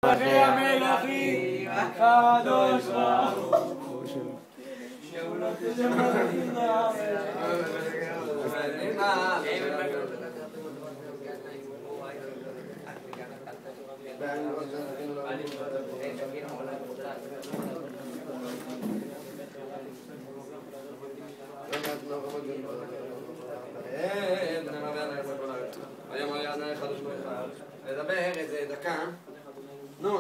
אחי המלכים, הקדוש ברוך הוא, שאולת שמרים לדבר איזה דקה. נו.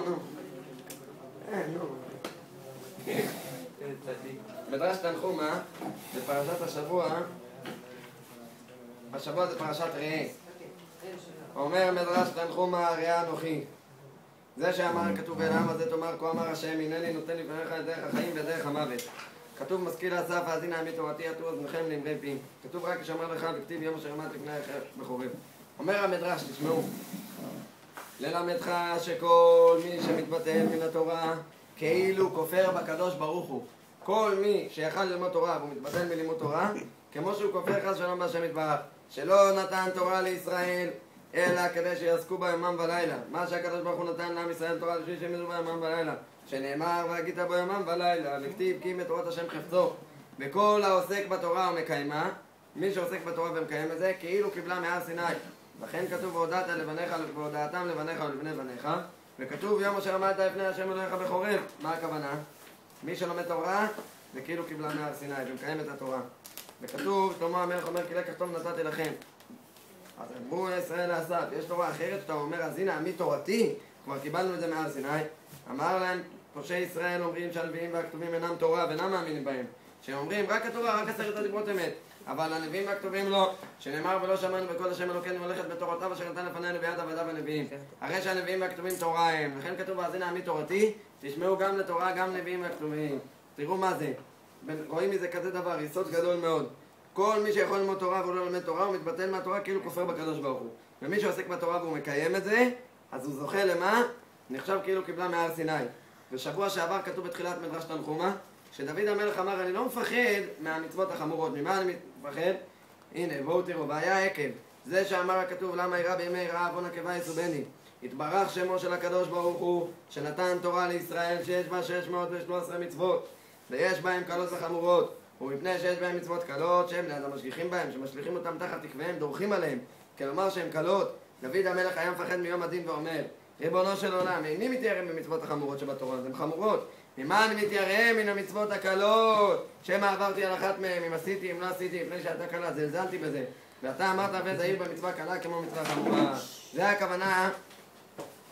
מדרש תנחומא בפרשת השבוע. השבוע זה פרשת ראה. אומר מדרש תנחומא ראה אנוכי. זה שאמר כתוב ולעם הזה תאמר כה אמר השם הנני נותן לפניך את דרך החיים ודרך המוות. כתוב משכיל אסף האזינה עמי תורתי עטו אוזניכם לאמרי פי. כתוב רק כשאמר לך וכתיב יום אשר עמד לפני בחורב. אומר המדרש, תשמעו, ללמדך שכל מי שמתבטל מן התורה כאילו כופר בקדוש ברוך הוא. כל מי שיכל ללמוד תורה והוא מתבטל מלימוד תורה, כמו שהוא כופר חס שלום בהשם יתברך, שלא נתן תורה לישראל אלא כדי שיעסקו בה יומם ולילה. מה שהקדוש ברוך הוא נתן לעם ישראל תורה בשביל שהם יעסקו בה יומם ולילה, שנאמר והגית בו יומם ולילה, וכתיב כי בתורת השם חפצו. וכל העוסק בתורה ומקיימה, מי שעוסק בתורה ומקיים את זה, כאילו קיבלה מהר סיני. לכן כתוב והודעת לבניך והודעתם לבניך ולבני בניך, וכתוב יום אשר עמדת לפני השם אלוהיך בחורב. מה הכוונה? מי שלומד תורה זה כאילו קיבלה מהר סיני ומקיים את התורה. וכתוב שלמה המלך אומר כי לקח טוב נתתי לכם. אז אמרו ישראל לאסף, יש תורה אחרת שאתה אומר אז הנה עמי תורתי, כבר קיבלנו את זה מהר סיני. אמר להם פושעי ישראל אומרים שהנביאים והכתובים אינם תורה ואינם מאמינים בהם, שהם אומרים רק התורה, רק 10 הדיברות אמת, אבל הנביאים והכתובים לא, שנאמר ולא שמענו בקול השם אלוקינו ללכת בתורותיו אשר נתן לפנינו ביד עבדיו הנביאים. הרי שהנביאים והכתובים תורה הם, לכן כתוב אז הנה עמי תורתי, תשמעו גם לתורה גם נביאים והכתובים. תראו מה זה, רואים מזה כזה דבר, יסוד גדול מאוד. כל מי שיכול ללמוד תורה והוא לא ללמד תורה הוא מתבטל מהתורה כאילו כופר בקדוש ברוך הוא. ומי שעוסק בתורה והוא מקיים את זה, אז הוא זוכה למה? נחשב כאילו קיבלה מהר סיני. בשבוע שעבר כתוב בתחילת מדרש תנחומא שדוד המלך אמר אני לא מפחד מהמצוות החמורות. ממה אני מפחד? הנה בואו תראו, והיה עקב זה שאמר הכתוב למה יראה בימי רעה עוון עקבה יסובני. התברך שמו של הקדוש ברוך הוא שנתן תורה לישראל שיש בה 613 מצוות ויש בהם קלות וחמורות, ומפני שיש בהם מצוות קלות שהם ליד המשגיחים בהם שמשליכים אותם תחת תקוויהם דורכים עליהם, כלומר שהם קלות. דוד המלך היה מפחד מיום הדין ואומר ריבונו של עולם, איני מתיירא במצוות החמורות שבתורה, הן חמורות. ממה אני מתיירא? מן המצוות הקלות, שמא עברתי על אחת מהם, אם עשיתי, אם לא עשיתי, לפני שהייתה קלה, זלזלתי בזה. ואתה אמרת וזהיר במצווה קלה כמו מצווה חמורה. זה הכוונה,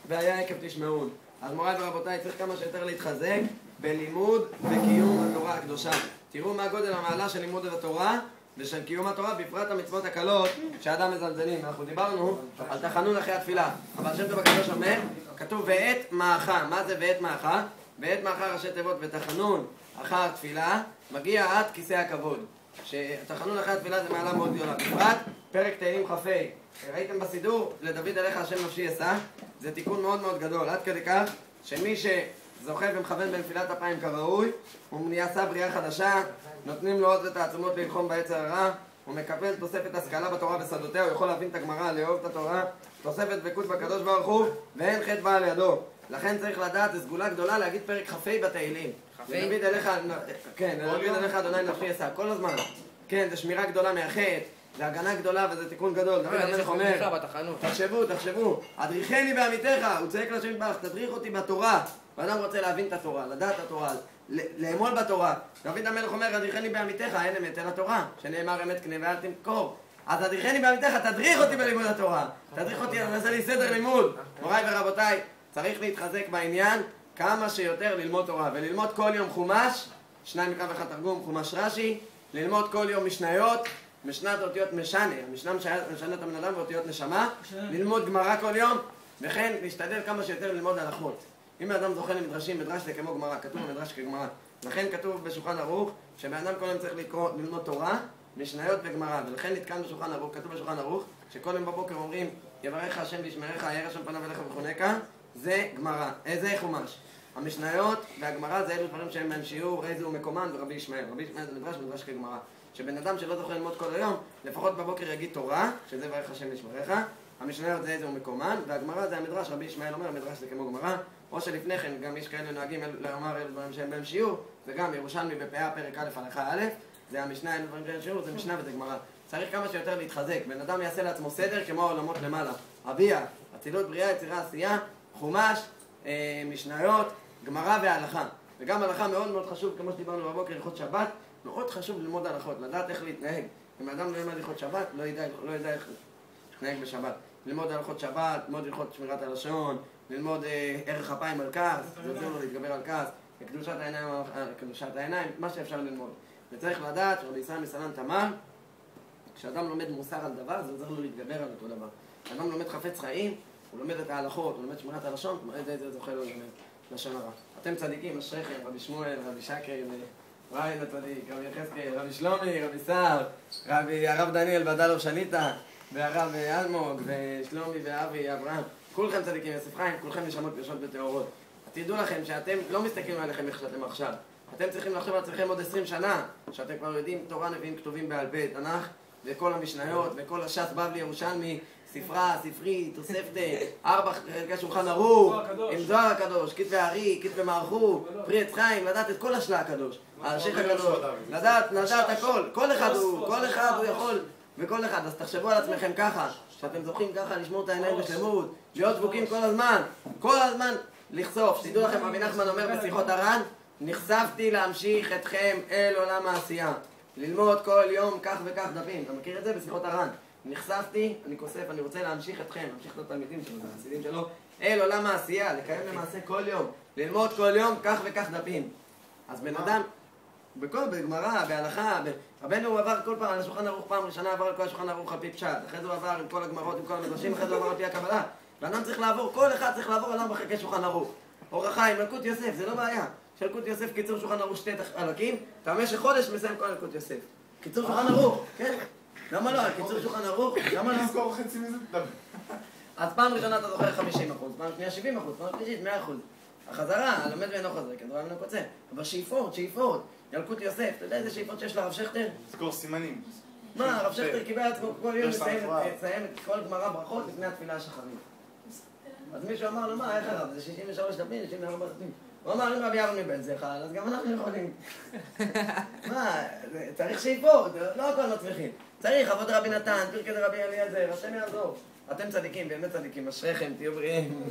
והיה עקב תשמעון. אז מוריי ורבותיי, צריך כמה שיותר להתחזק בלימוד וקיום התורה הקדושה. תראו מה גודל המעלה של לימוד התורה ושל קיום התורה, בפרט המצוות הקלות שאדם מזלזלים. אנחנו דיברנו על תחנון אחרי התפילה, אבל שם טוב הקדוש אומר, כתוב ועת מעכה. מה זה ועת מעכה? ועת מעכה ראשי תיבות ותחנון אחר תפילה מגיע עד כיסא הכבוד. שתחנון אחרי התפילה זה מעלה מאוד גדולה. בפרט פרק תהילים כ"ה, ראיתם בסידור לדוד עליך השם נפשי אשא, זה תיקון מאוד מאוד גדול, עד כדי כך שמי שזוכה ומכוון בנפילת אפיים כראוי הוא נעשה בריאה חדשה, נותנים לו עוד את העצומות ללחום בעץ הרע, הוא מקבל תוספת השכלה בתורה ושדותיה, הוא יכול להבין את הגמרא, לאהוב את התורה, תוספת דבקות בקדוש ברוך הוא ואין חטא בא על ידו. לכן צריך לדעת, זו סגולה גדולה להגיד פרק כ"ה בתהילים. דוד אליך, כן, דוד אליך אדוני נפשי אשא, כל הזמן. כן, זה שמירה גדולה מהחטא, זה הגנה גדולה וזה תיקון גדול. דוד המלך אומר, תחשבו, הדריכני בעמיתך, הוא צועק לשם יתברך, תדריך אותי בתורה. ואדם רוצה להבין את התורה, לדעת את התורה, לאמול בתורה. דוד המלך אומר, הדריכני בעמיתך, אין אמת אלא תורה, שנאמר אמת קנה ואל תמכור. אז הדריכני בעמיתך, תדריך אותי בלימוד התורה. תדריך אותי, נעשה לי סדר לימוד. מוריי ורבותיי, צריך להתחזק בעניין כמה שיותר ללמוד תורה, וללמוד כל יום חומש, 2 מקרא ואחד תרגום, חומש רש"י, ללמוד כל יום משניות, משנת אותיות משנה, המשנה משנה את הבן אדם ואותיות נשמה, ללמוד גמרא כל יום, וכן להשתדל כמה שיותר ללמוד הלכות. אם האדם זוכה למדרשים, מדרש זה כמו גמרא, כתוב מדרש כגמרא. לכן כתוב בשולחן ערוך שבן אדם כל יום צריך ללמוד תורה, משניות וגמרא, ולכן נתקן בשולחן ערוך, כתוב בשולחן ערוך שכל יום בבוקר אומרים יברך השם וישמרך, יאר השם פניו אליך וחונקה, זה גמרא, זה חומש. המשניות והגמרא זה אלו דברים שהם מן שיעור איזה הוא מקומן ורבי ישמעאל. רבי ישמעאל זה מדרש כגמרא. שבן אדם שלא זוכה ללמוד כל היום, לפחות בבוקר יגיד תורה, שזה יברך השם וישמרך. המשניות זה איזה הוא מקומן, והגמרא זה המדרש, רבי ישמעאל אומר, המדרש זה כמו גמרא, או שלפני כן גם יש כאלה נוהגים לומר אלו דברים שהם בהם שיעור, וגם ירושלמי בפאה פרק א' הלכה א', זה המשנה, אלו דברים שהם שיעור, זה משנה וזה גמרא. צריך כמה שיותר להתחזק, בן אדם יעשה לעצמו סדר כמו העולמות למעלה. הביאה, אצילות, בריאה, יצירה, עשייה, חומש, משניות, גמרא והלכה. וגם הלכה מאוד מאוד חשוב, כמו שדיברנו בבוקר, הלכות שבת, מאוד חשוב ללמוד הלכות, לדעת איך להתנהג. אם האדם לא ילמד הלכות שבת, לא ידע איך להתנהג בשבת. ללמוד הלכות שבת, ללמוד הלכות שמירת הלשון, ללמוד ערך אפיים על כעס, זה עוזר לו להתגבר על כעס, קדושת העיניים, מה שאפשר ללמוד. וצריך לדעת שרבי ישראל מסלנט אמר, כשאדם לומד מוסר על דבר, זה עוזר לו להתגבר על אותו דבר. כשאדם לומד חפץ חיים, הוא לומד את ההלכות, הוא לומד שמירת הלשון, זה זוכה לו לשון הרע. אתם צדיקים, אשריכם, רבי שמואל, רבי שקר, רבי הצדיק, רבי יחזקאל, רבי שלומי, רבי סער, הרב דניאל בדלוב שליטה, והרב אלמוג, ושלומי ואבי, אברהם, כולכם צדיקים, יוסף חיים, כולכם נשמות קדושות וטהורות. תדעו לכם שאתם לא מסתכלים עליכם איך שאתם עכשיו. אתם צריכים לחשוב על עצמכם עוד 20 שנה, שאתם כבר יודעים תורה נביאים כתובים בעל פה, תנ"ך, וכל המשניות, וכל הש"ס בבלי ירושלמי, ספרה, ספרי, תוספתא, 4 חלקי שולחן ערוך, עם זוהר הקדוש, כתבי הארי, כתבי מערכו, פרי עץ חיים, לדעת את כל השלה הקדוש, השייח הקדוש, לדעת הכל, כל אחד הוא יכול, וכל אחד, אז תחשבו על עצמכם ככה, שאתם זוכים ככה לשמור את העיניים בשלמות, להיות דבוקים כל הזמן לחשוף. שתדעו לכם, רבי נחמן אומר בשיחות הר"ן, נחשפתי להמשיך אתכם אל עולם העשייה, ללמוד כל יום כך וכך דפים. אתה מכיר את זה? בשיחות הר"ן. נחשפתי, אני כוסף, אני רוצה להמשיך אתכם, להמשיך את התלמידים שלו, את החסידים שלו, אל עולם העשייה, לקיים למעשה כל יום, ללמוד כל יום כך וכך דפים. אז בן אדם, בגמרא, בהלכה, רבנו הוא עבר כל פעם על השולחן ערוך, פעם ראשונה עבר על כל השולחן ערוך על פי פשט, אחרי זה הוא עבר עם כל הגמרות, עם כל המדרשים, אחרי זה הוא עבר על פי הקבלה. ואדם צריך לעבור, כל אחד צריך לעבור על 4 חלקי שולחן ערוך. אור החיים, ילקוט יוסף, זה לא בעיה. ילקוט יוסף, קיצור שולחן ערוך 2 חלקים, אתה במשך חודש מסיים כל ילקוט יוסף. קיצור שולחן ערוך, כן? למה לא? קיצור שולחן ערוך, למה לא? תזכור חצי מזה? אז פעם ראשונה אתה זוכר 50%, פעם שנייה 70%, פעם שלישית 100%. החזרה, הלומד ואינו חוזר, כן, דברים לא קוצר. אבל שאיפות, ילקוט יוסף, אתה יודע איזה שאיפות שיש לרב שכטר? תזכור סימנים. מה, הרב שכטר קיבל עצמו כל יום לסיים את כל גמרא ברכות לפני התפילה השחרית. אז מישהו אמר לו, מה, איך הרב? זה 63 דפים, 64 דפים. הוא אמר, אם רבי אהרון מבן זה חל, אז גם אנחנו יכולים. מה, צריך שאיפות, לא הכל מצליחים. צריך אבות רבי נתן, פרקי דרבי אליעזר, השם יעזור. אתם צדיקים, באמת צדיקים, אשריכם, תהיו בריאים.